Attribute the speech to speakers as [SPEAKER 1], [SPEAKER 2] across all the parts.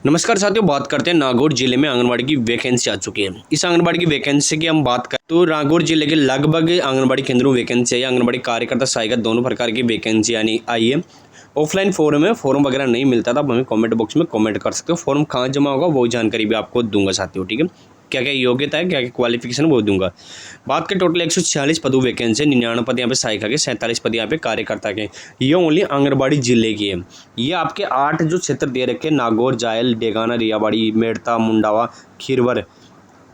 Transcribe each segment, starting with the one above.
[SPEAKER 1] नमस्कार साथियों, बात करते हैं नागौर जिले में आंगनबाड़ी की वैकेंसी आ चुकी है। इस आंगनबाड़ी की वैकेंसी की हम बात करें तो नागौर जिले के लगभग आंगनबाड़ी केंद्रों में वैकेंसी आई है। आंगनबाड़ी कार्यकर्ता सहायिका दोनों प्रकार की वैकेंसी यानी आई है। ऑफलाइन फॉर्म है, फॉर्म वगैरह नहीं मिलता था, आप हमें कमेंट बॉक्स में कमेंट कर सकते हो। फॉर्म कहाँ जमा होगा वो जानकारी भी आपको दूंगा साथियों, ठीक है। क्या क्या योग्यता है, क्या क्या क्वालिफिकेशन वो दूंगा। बात करें टोटल 146 पदों वैकेंसी, 99 पद यहाँ पे सहायिका के, 47 पद यहाँ पे कार्यकर्ता के। ये ओनली आंगनबाड़ी जिले की है। ये आपके 8 जो क्षेत्र दे रखे, नागौर, जायल, डेगाना, रियाबाड़ी, मेड़ता, मुंडावा, खीरवर,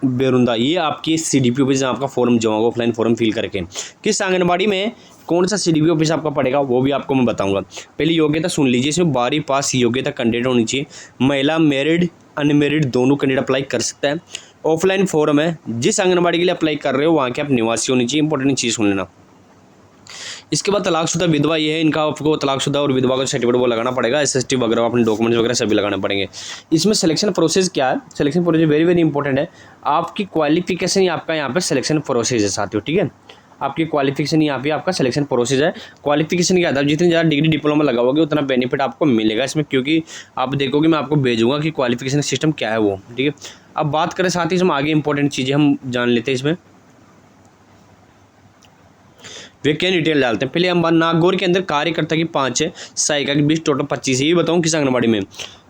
[SPEAKER 1] बेरुंदा, ये आपकी CDP ऑफिस में आपका फॉर्म जमा होगा ऑफलाइन फॉर्म फिल करके। किस आंगनबाड़ी में कौन सा CDP ऑफिस आपका पड़ेगा वो भी आपको मैं बताऊंगा। पहली योग्यता सुन लीजिए, इसमें 12वीं पास योग्यता कैंडिडेट होनी चाहिए। महिला, मैरिड, अनमेरिड दोनों कैंडिडेट अप्लाई कर सकता है। ऑफलाइन फॉर्म है, जिस आंगनबाड़ी के लिए अप्लाई कर रहे हो वहाँ के आप निवासी होनी चाहिए। इंपॉर्टेंट चीज़ सुन लेना। इसके बाद तलाकशुदा विधवा, ये है, इनका आपको तलाकशुदा और विधवा का सर्टिफिकेट वो लगाना पड़ेगा। SST वगैरह अपने डॉक्यूमेंट्स वगैरह सभी लगाने पड़ेंगे। इसमें सिलेक्शन प्रोसेस क्या है, selection process very very important है। आपकी क्वालिफिकेशन ही आपका यहाँ पे सिलेक्शन प्रोसेस है साथियों, ठीक है। आपकी क्वालिफिकेशन यहाँ पे आपका सिलेक्शन प्रोसेस है। क्वालिफिकेशन के आधार जितनी ज़्यादा डिग्री डिप्लोमा लगाओगे उतना बेनिफिट आपको मिलेगा इसमें, क्योंकि आप देखोगे मैं आपको भेजूंगा कि क्वालिफिकेशन सिस्टम क्या है वो, ठीक है। अब बात करें साथ ही इसमें आगे इंपॉर्टेंट चीज़ें हम जान लेते हैं। इसमें वे क्या डिटेल डालते हैं। पहले हम नागौर के अंदर कार्यकर्ता की 5 है, सहायिका की 20, टोटल 25 है। ये बताऊँ किस आंगनबाड़ी में।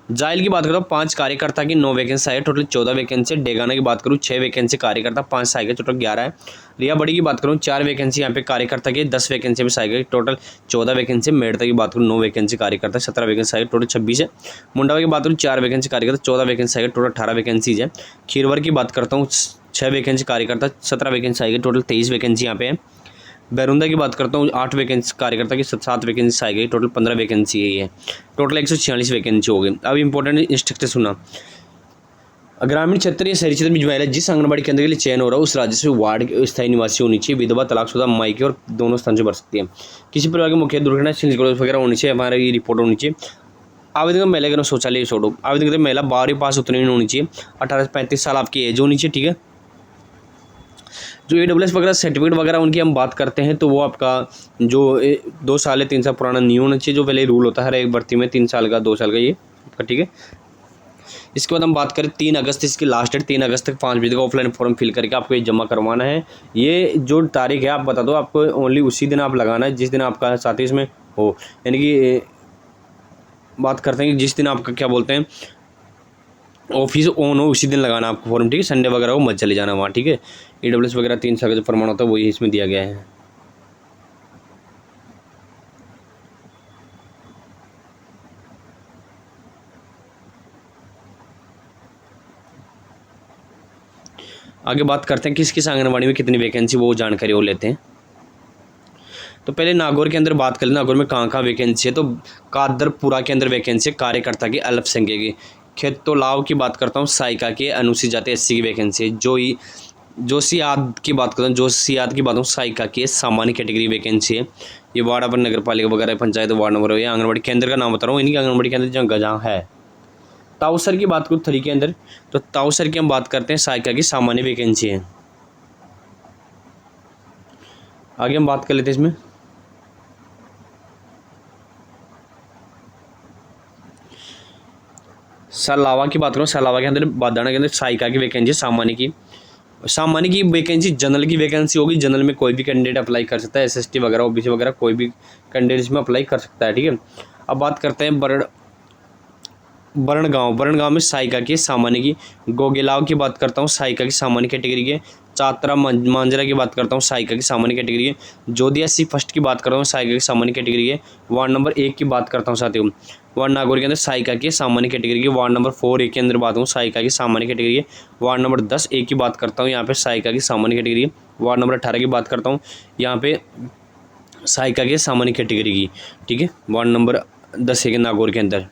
[SPEAKER 1] जायल की बात करूँ 5 कार्यकर्ता की 9 वैकेंसी है, टोटल 14 वैकेंसी है। डेगाना की बात करूँ 6 वैकेंसी कार्यकर्ता, 5 सहायिका, टोटल 11 है। रियाबड़ी की बात करूँ 4 वैकेंसी यहाँ पे कार्यकर्ता की, 10 वैकेंसी में सहायिका की, टोटल 14 वैकेंसी। मेड़ता की बात करूँ 9 वैकेंसी कार्यकर्ता, 17 वैकेंसी सहायिका, टोटल 26 है। मुंडावा की बात करूँ 4 वैकेंसी कार्यकर्ता, 14 वैकेंसी सहायिका, टोटल 18 वैकेंसीज है। खीरवर की बात करता हूँ 6 वैकेंसी कार्यकर्ता, 17 वैकेंसी सहायिका, टोटल 23 वैकेंसी यहाँ पे है। बैरुंदा की बात करता हूँ 8 वैकेंसी कार्यकर्ता की, 7 वैकेंसी आई गई, टोटल 15 वैकेंसी है। ये टोटल 146 वैकेंसी हो गई। अब इंपॉर्टेंट इंस्ट्रक्टर सुना। ग्रामीण क्षेत्र या शहरी क्षेत्र में जो महिला जिस आंगनबाड़ी केंद्र के लिए चयन हो रहा है उस राज्य से वार्ड के स्थायी निवासी होनी चाहिए। विधवा, तलाकशुदा, मायके और दोनों स्थान से भर सकती है। किसी प्रकार की मुख्य दुर्घटना वगैरह होनी चाहिए, हमारी रिपोर्ट होनी चाहिए। आवेदन का महिला शौचालय छोड़ो, आवेदन करते महिला 12वीं पास उतनी होनी चाहिए। 18 से 35 साल आपकी एज होनी चाहिए, ठीक है। जो AWS वगैरह सर्टिफिकेट वगैरह उनकी हम बात करते हैं तो वो आपका जो 2 साल या 3 साल पुराना नहीं होना चाहिए, जो पहले रूल होता है हर एक भर्ती में 3 साल का 2 साल का, ये आपका, ठीक है। इसके बाद हम बात करें 3 अगस्त इसकी लास्ट डेट, 3 अगस्त तक 5 बजे तक ऑफलाइन फॉर्म फिल करके आपको ये जमा करवाना है। ये जो तारीख है आप बता दो, आपको ओनली उसी दिन आप लगाना है जिस दिन आपका साथी इसमें हो, यानी कि बात करते हैं कि जिस दिन आपका क्या बोलते हैं ऑफिस ऑन हो उसी दिन लगाना आपको फॉर्म, ठीक है। संडे वगैरह हो मत चले जाना वहाँ, ठीक है। AWS वगैरह 3 साल का जो प्रमाण होता है वही इसमें दिया गया है। आगे बात करते हैं किस किस आंगनबाड़ी में कितनी वैकेंसी वो जानकारी वो लेते हैं। तो पहले नागौर के अंदर बात कर लें, नागौर में कहाँ कहाँ वैकेंसी है। तो कादरपुरा के अंदर वैकेंसी है कार्यकर्ता की, अल्पसंख्यक की। खेतोलाव की बात करता हूँ सहायिका की, अनुसूचित जाति SC की वैकेंसी है। जोशियाद की बात करता हूँ, जोशियाद की बात हूँ सहायिका की सामान्य कैटेगरी वैकेंसी है। ये वार्ड अपन नगर पालिका वगैरह पंचायत वार्ड नंबर हो, या आंगनबाड़ी केंद्र का नाम बता रहा हूँ, इनकी आंगनबाड़ी केंद्र जहाँ गजा है। ताऊसर की बात करूँ थरी के अंदर, तो ताऊसर की हम बात करते हैं सहायिका की सामान्य वैकेंसी है। आगे हम बात कर लेते हैं इसमें सलावा की बात करूँ, सलावा के अंदर बादाना के अंदर सहायिका की वैकेंसी सामान्य की वैकेंसी जनरल की वैकेंसी होगी। जनरल में कोई भी कैंडिडेट अप्लाई कर सकता है, SST वगैरह OBC वगैरह कोई भी कैंडिडेट इसमें अप्लाई कर सकता है, ठीक है। अब बात करते हैं बरणगांव में सहायिका की सामान्य की। गोगेलाव की बात करता हूँ सहायिका की सामान्य कैटेगरी के। चातरा मांजरा की बात करता हूँ सहायिका की सामान्य कैटेगरी के। जोधिया C फर्स्ट की बात करता हूँ सहायिका की सामान्य कैटेगरी के। वार्ड नंबर 1 की बात करता हूँ साथियों, वार्ड नागौर के अंदर सहायिका की सामान्य कैटेगरी की। वार्ड नंबर 4A के अंदर बात हूँ सहायिका की सामान्य कैटेगरी के। वार्ड नंबर 10A की बात करता हूँ यहाँ पे सहायिका की सामान्य कैटेगरी। वार्ड नंबर 18 की बात करता हूँ यहाँ पे सहायिका की सामान्य कैटेगरी की, ठीक है। वार्ड नंबर 10A के नागौर के अंदर।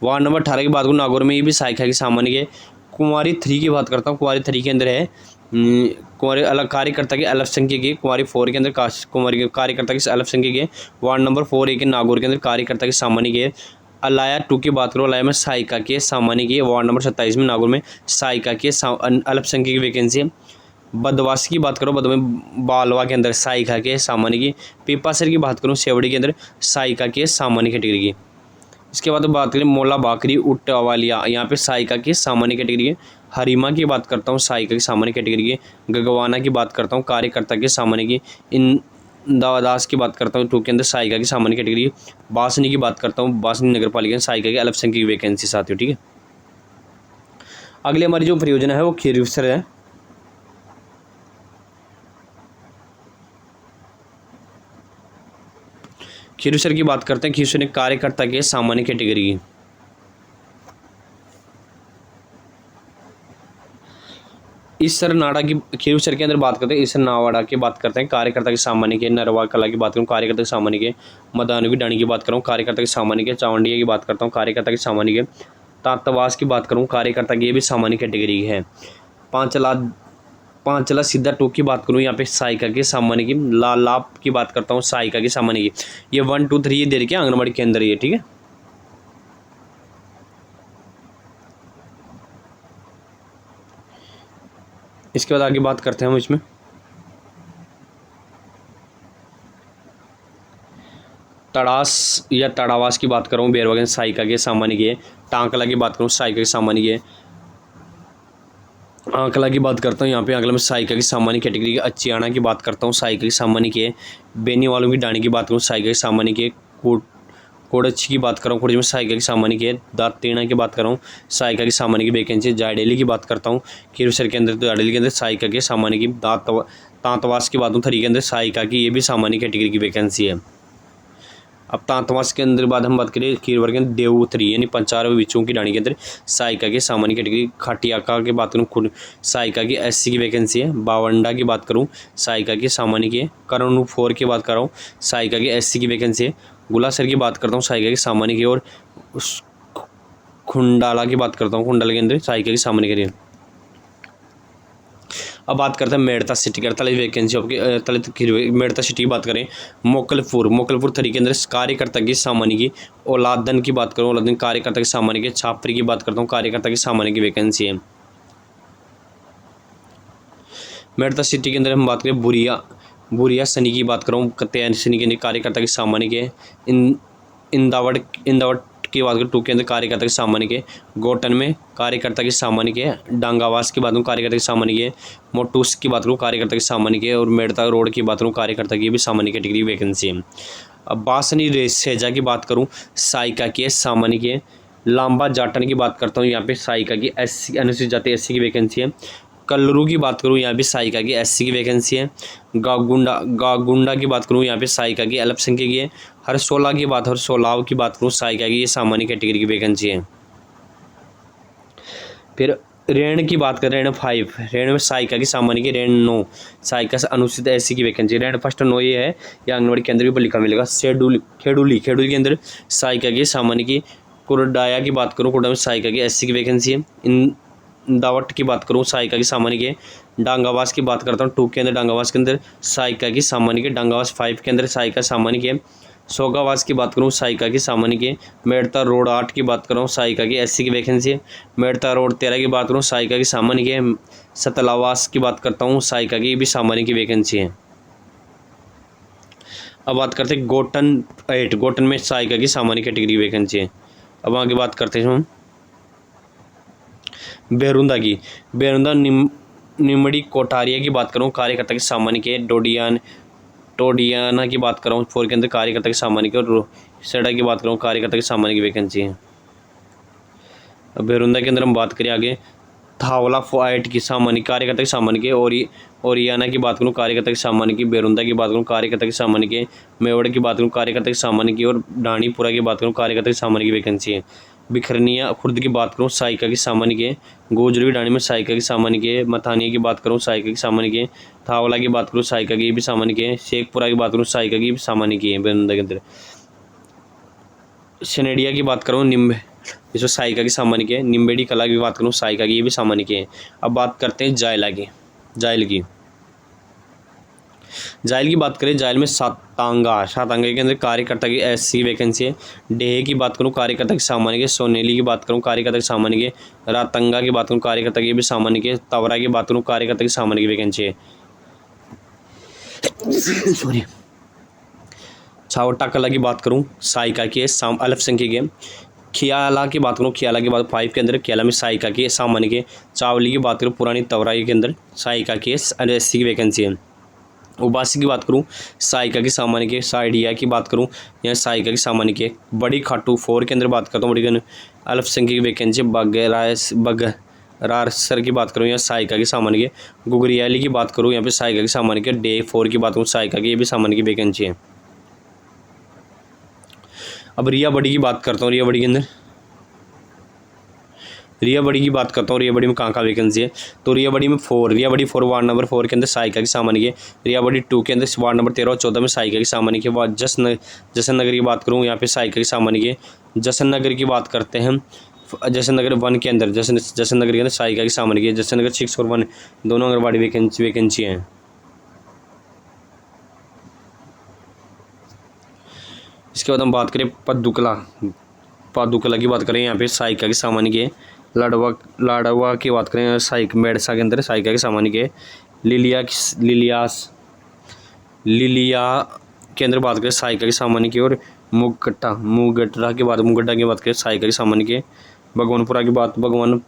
[SPEAKER 1] वार्ड नंबर 18 की बात करूँ नागौर में, ये भी सहायिका की सामान्य के। कुंवारी 3 की बात करता हूँ, कुंवारी 3 के अंदर है कुंवारी अलग कार्यकर्ता के अल्पसंख्यक के। कुंवारी 4 के अंदर कुंवारी कार्यकर्ता की अल्पसंख्यक के। वार्ड नंबर 4A के नागौर के अंदर कार्यकर्ता की सामान्य के। अलाया 2 की बात करो, अलाया में सहायिका के सामान्य की। वार्ड नंबर 27 में नागौर में सहायिका के अल्पसंख्यक की वैकेंसी है। बदवासी की बात करो, बालवा के अंदर सहायिका के सामान्य की। पीपासर की बात करूँ सेवड़ी के अंदर सहायिका के सामान्य कैटेगरी की। इसके बाद बात करें मोला बाकरी उट्टावालिया, यहाँ पे सहायिका की सामान्य कैटेगरी है। हरिमा की बात करता हूँ, सहायिका की सामान्य कैटेगरी है। गगवाना की बात करता हूँ, कार्यकर्ता के सामान्य की। इन दावादास की बात करता हूँ, टू के अंदर सहायिका की सामान्य कैटेगरी। बासनी की बात करता हूँ, बासनी नगर पालिका सहायिका की अल्पसंख्यक की वैकेंसी साथियों, ठीक है। अगले हमारी जो परियोजना है वो खीरसर है। खीरसर की बात करते हैं, खीरसर एक कार्यकर्ता के सामान्य कैटेगरी की। ईसर नाड़ा की खीरसर के अंदर बात करते हैं, ईसर नावाड़ा की बात करते हैं, कार्यकर्ता के सामान्य के। नरवा कला की बात करूँ, कार्यकर्ता के सामान्य के। मदानवी डाणी की बात करूँ, कार्यकर्ता के सामान्य के। चावंडिया की बात करता हूँ, कार्यकर्ता के सामान्य के। तातवास की बात करूँ, कार्यकर्ता की, ये भी सामान्य कैटेगरी है। पांचला सीधा टोक की बात करूँ, यहाँ पे सहायिका के सामान्य की। लालाप की बात करता हूँ, सहायिका की सामान्य की। ये 1 2 3 ये दे रखी है आंगनबाड़ी के अंदर, ये ठीक है। इसके बाद आगे बात करते हैं हम इसमें तड़ास या तड़ावास की बात करूँ, बेरवागन सहायिका के सामान्य की। टांकला की बात करूँ, सहायिका के सामान्य की। आंकला की बात करता हूँ, यहाँ पे आंकला में सहायिका की सामान्य कैटेगरी की। अचियाना की बात करता हूँ, सहायिका की सामान्य की। बेनी वालों की डाणी की बात करूँ, सहायिका की सामान्य की। कोड़च्छी की बात करूँ, कोड़च में सहायिका की सामान्य की। दातेना की बात करूँ, सहायिका की सामान्य की वैकेंसी। जायडेली की बात करता हूँ, खीरसर के अंदर, तो जायडेली के अंदर सहायिका के सामान्य की। तांतवास की बात हूँ, थरी के अंदर सहायिका की, ये भी सामान्य कैटेगरी की वैकेंसी है। अब तांतवास के अंदर बाद हम बात करें खीरवर के अंदर देवउतरी यानी 5 विचों की डाणी के अंदर सहायिका की सामान्य कैटेगरी। खाटियाका की बात करूँ, खुद सहायिका की एससी की वैकेंसी है। बावंडा की बात करूँ, सहायिका की सामान्य की है। करुणु 4 की बात कर रहा हूँ, सहायिका की एससी की वैकेंसी है। गुलासर की बात करता हूँ, सहायिका की सामान्य की। और खुंडाला की बात करता हूँ, खुंडाला के अंदर सहायिका की सामान्य की। अब बात करते हैं मेड़ता सिटी की 48 वैकेंसी आपकी। मेड़ता सिटी की बात करें, मोकलपुर थरी के अंदर कार्यकर्ता की सामान्य की। औलादन की बात करूँ, औलादन कार्यकर्ता की सामान्य की। छापरी की बात करता हूँ, कार्यकर्ता की सामान्य की वैकेंसी है। मेड़ता सिटी के अंदर हम बात करें बुरिया सनी की बात करूँ, कत्यायन सनी के अंदर कार्यकर्ता की सामान्य के। इंदावट की बात करें, 2 के अंदर कार्यकर्ता के सामान्य के। गोटन में कार्यकर्ता के सामान्य के। डांगावास की बात करूँ, कार्यकर्ता के सामान्य के। मोटूस की बात करूँ, कार्यकर्ता के सामान्य के। और मेड़ता रोड की बात करूँ, कार्यकर्ता की भी सामान्य कैटेगरी वैकेंसी है। अब बासनी सेजा की बात करूँ, सहायिका की सामान्य के। लांबा जाटन की बात करता हूँ, यहाँ पे सहायिका की एससी अनुसूचित जाति एससी की वैकेंसी है। कल्लरू की बात करूँ, यहाँ पे सहायिका की एससी की वैकेंसी है। गागुंडा की बात करूँ, यहाँ पे सहायिका की अल्पसंख्यक की है। हरसोलाव की बात करूँ, सहायिका की ये सामान्य कैटेगरी की वैकेंसी है। फिर रेण की बात करें, रेण 5, रेण में सहायिका की सामान्य की। रेण 9 सहायिका से अनुसूचित एससी की वैकेंसी। रेण फर्स्ट 9 ये है, या आंगनबाड़ी केंद्र के ऊपर लिखा मिलेगा। खेडूली के अंदर सहायिका की सामान्य की। कुरडाया की बात करूँ, कुरडा में सहायिका की एससी की वैकेंसी है। दावट की बात करूँ, सहायिका की सामान्य के। डांगावास की बात करता हूँ, 2 के अंदर डांगावास के अंदर सहायिका की सामान्य के। डांगावास 5 के अंदर सहायिका सामान्य के। सोगावास की बात करूँ, सहायिका की सामान्य के। मेड़ता रोड 8 की बात करूँ, सहायिका की एससी की वैकेंसी है। मेड़ता रोड 13 की बात करूँ, सहायिका की सामान्य के। सतलावास की बात करता हूँ, सहायिका की भी सामान्य की वैकेंसी है। अब बात करते हैं गोटन 8, गोटन में सहायिका की सामान्य कैटेगरी वैकेंसी है। अब आगे बात करते हैं हम बेरुंदा की। बेरुंदा निमड़ी कोठारिया की बात करूँ, कार्यकर्ता के सामान्य के। टोडियाना की बात करूँ, 4 के अंदर कार्यकर्ता के सामान्य के। और सेडा की बात करूँ, कार्यकर्ता के सामान्य की वैकेंसी है। अब बेरुंदा के अंदर हम बात करें आगे थावला 8 की सामान्य, कार्यकर्ता के सामान्य के। और याना की बात करूँ, कार्यकर्ता के सामान्य की। बेरुंदा की बात करूँ, कार्यकर्ता के सामान्य के। मेवड़ की बात करूँ, कार्यकर्ता के सामान्य की। और डाणीपुरा की बात करूँ, कार्यकर्ता के सामान्य की वैकेंसी है। बिखरनिया खुर्द की बात करूँ, सहायिका की सामान्य के। गोजरी डाणी में सहायिका की सामान्य के। मथानिया की बात करूँ, सहायिका की सामान्य के। थावला की बात करूँ, सहायिका की भी सामान्य के। शेखपुरा की बात करूँ, सहायिका की भी सामान्य की है बेरुंदा के अंदर। सनेडिया की बात करूँ, इसमें सहायिका की सामान्य के। निम्बेड़ी कला की बात करूँ, सहायिका की भी सामान्य के। अब बात करते हैं जायल की बात करें, जायल में सातांगा के अंदर कार्यकर्ता की एससी की वैकेंसी है। डेहे की बात करूँ, कार्यकर्ता की सामान्य के। सोनेली की बात करूँ, कार्यकर्ता की सामान्य के। रातंगा की बात करूँ, कार्यकर्ता की भी सामान्य के। तवरा की बात करूँ, कार्यकर्ता की सामान्य की वैकेंसी है। सॉरी। सावटा कला की बात करूँ साइका की अल्पसंख्यक है। खियाला की बात करूँ, खियाला की बात 5 के अंदर खियाला में साइका की सामान्य के। चावली की बात करूँ पुरानी तवराई के अंदर साइका की 80 की वैकेंसी है। उबासी की बात करूँ साइका की सामान्य के। साइडिया की बात करूँ यहाँ साइका की सामान्य के। बड़ी खाटू 4 के अंदर बात करता हूँ, बड़ी अल्पसंख्यक वैकेंसी। बगरासर की बात करूँ यहाँ साइका की सामान्य के। गुगरियाली की बात करूँ यहाँ पे साइका की सामान्य के। डे 4 की बात करूँ साइका की, ये भी सामान्य की वैकेंसी है। अब रिया बड़ी की बात करता हूँ, रिया बड़ी के अंदर रिया बड़ी की बात करता हूँ। रिया बड़ी में कहाँ वैकेंसी है, तो रिया बड़ी में 4, रिया बड़ी 4 वार्ड नंबर 4 के अंदर साइका की सामान्य के। रिया बड़ी 2 के अंदर वार्ड नंबर 13 और 14 में साइका की सामान्य के। बाद जशन नगर की बात करूँ यहाँ पे साइका की सामान्य के। जशन नगर की बात करते हैं, जशन नगर 1 के अंदर जशन नगर के अंदर साइका की सामान्य के। जशन नगर 6 और 1 दोनों आंगनबाड़ी वैकेंसी हैं। इसके बाद हम बात करें पादुकला की बात करें यहाँ पे साइका की सामान्य के। लाडवा की बात करें साइक मेडसा के अंदर साइका की सामान्य के। लिलिया के अंदर बात करें साइका की सामान्य की। और मुगड्डा की बात करें साइका की सामान्य के। भगवानपुरा की बात करूँ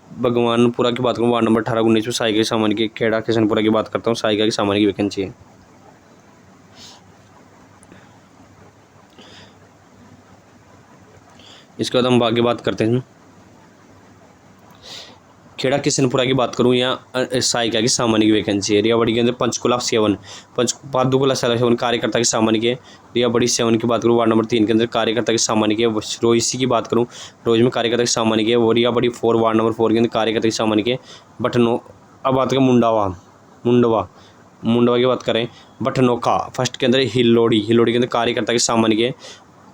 [SPEAKER 1] वार्ड नंबर 18 19 में साइका की सामान्य के। खेड़ा किशनपुरा की बात करता हूँ साइका की सामान्य की वैकेंसी है। इसके बाद हम आगे बात करते हैं खेड़ा किशनपुरा की बात करूँ यहाँ साइका की सामान्य की वैकेंसी है। रियाबड़ी के अंदर पंचकुला 7 पादुकुला 7 कार्यकर्ता की सामान्य के। रियाबड़ी 7 की बात करूँ वार्ड नंबर 3 के अंदर कार्यकर्ता की सामान्य के। रोहिसी की बात करूँ रोज में कार्यकर्ता की सामान्य के। वो रियाबड़ी 4 वार्ड नंबर 4 के अंदर कार्यकर्ता की सामान्य के। अब बात करें मुंडवा की बात करें बटनोका 1 के अंदर हिलोड़ी के अंदर कार्यकर्ता की सामान्य के।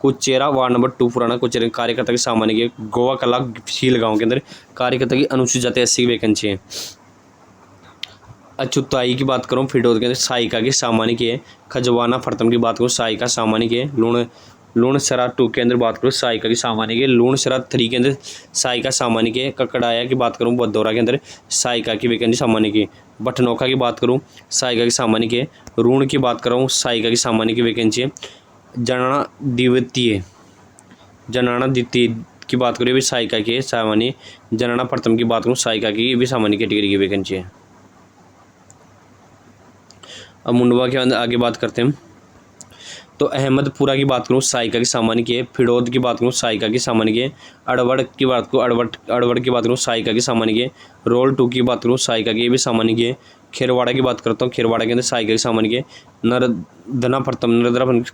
[SPEAKER 1] कुचेरा वार्ड नंबर 2 पुराना कुचेरा कार्यकर्ता की सामान्य के। गोवा कला झील गांव के अंदर कार्यकर्ता की अनुसूचित जाति 80 की वैकेंसी है। अचुताई की बात करूँ फिडोद के अंदर साइका की सामान्य के। खजवाना फरतम की बात करूँ साइका सामान्य के। लूणसरा 2 के अंदर बात करूँ साइका की सामान्य के। लूणसरा 3 के अंदर साइका सामान्य के। ककड़ाया की बात करूँ बदौरा के अंदर साइका की वैकेंसी सामान्य की। बटनोका की बात करूँ साइका की सामान्य के। रून की बात करूँ साइका की सामान्य की वैकेंसी है। जनाना द्वितीय की बात करें भी साइका की सामान्य। जनाना प्रथम की बात करूँ साइका की, भी सामान्य कैटेगरी की वैकेंसी है। अब मुंडवा के अंदर आगे बात करते हैं तो अहमदपुरा की बात करूँ साइका की सामान्य के। फिडोद की बात करूँ साइका की सामान्य के। अड़वड़ की बात करूँ साइका की सामान्य के। रोल 2 की बात करूँ साइका की, भी सामान्य के। खेरवाड़ा की बात करता हूँ, खेरवाड़ा के अंदर साइका की सामान्य के। नरदरा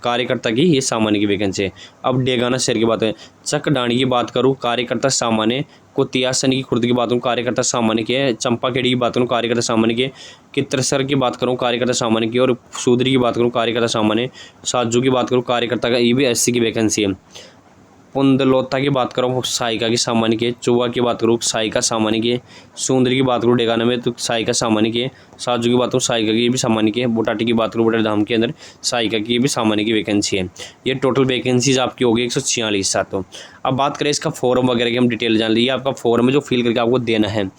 [SPEAKER 1] कार्यकर्ता की ये सामान्य की वैकेंसी है। अब डेगाना शहर की बात है। चकडाणी की बात करूँ कार्यकर्ता सामान्य। कुतियासन की खुर्द की बात करूँ कार्यकर्ता सामान्य के। चंपाखेड़ी की बात करूँ कार्यकर्ता सामान्य के। कित्रसर की बात करूँ कार्यकर्ता सामान्य की। और सूदरी की बात करूँ कार्यकर्ता सामान्य। साजू की बात करूँ कार्यकर्ता का, ये भी 80 की वैकेंसी है। पुंदलोता की बात करूँ साइका की सामान्य के। चुवा की बात करूँ साइका सामान्य के। सुंदरी की बात करूँ डेगाना में तो साइका सामान्य के। साजू की बात करूँ साइका की, भी सामान्य के। बोटाटी की बात करूँ बोटाटी धाम के अंदर साइका की, भी सामान्य की वैकेंसी है। ये टोटल वैकेंसीज आपकी होगी 146 सातों। अब बात करें इसका फॉर्म वगैरह की, हम डिटेल जान लीजिए। आपका फॉर्म है जो फिल करके आपको देना है,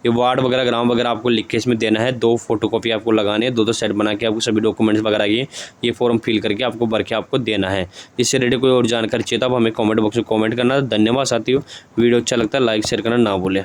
[SPEAKER 1] ये वार्ड वगैरह ग्राम वगैरह आपको लिख के इसमें देना है। 2 फोटोकॉपी आपको लगाने हैं, 2 सेट बना के आपको सभी डॉक्यूमेंट्स वगैरह ये फॉर्म फिल करके आपको भर के आपको देना है। इससे रिलेटेड कोई और जानकारी चाहिए तो आप हमें कमेंट बॉक्स में कमेंट करना। धन्यवाद साथियों, वीडियो अच्छा लगता है लाइक शेयर करना ना भूलें।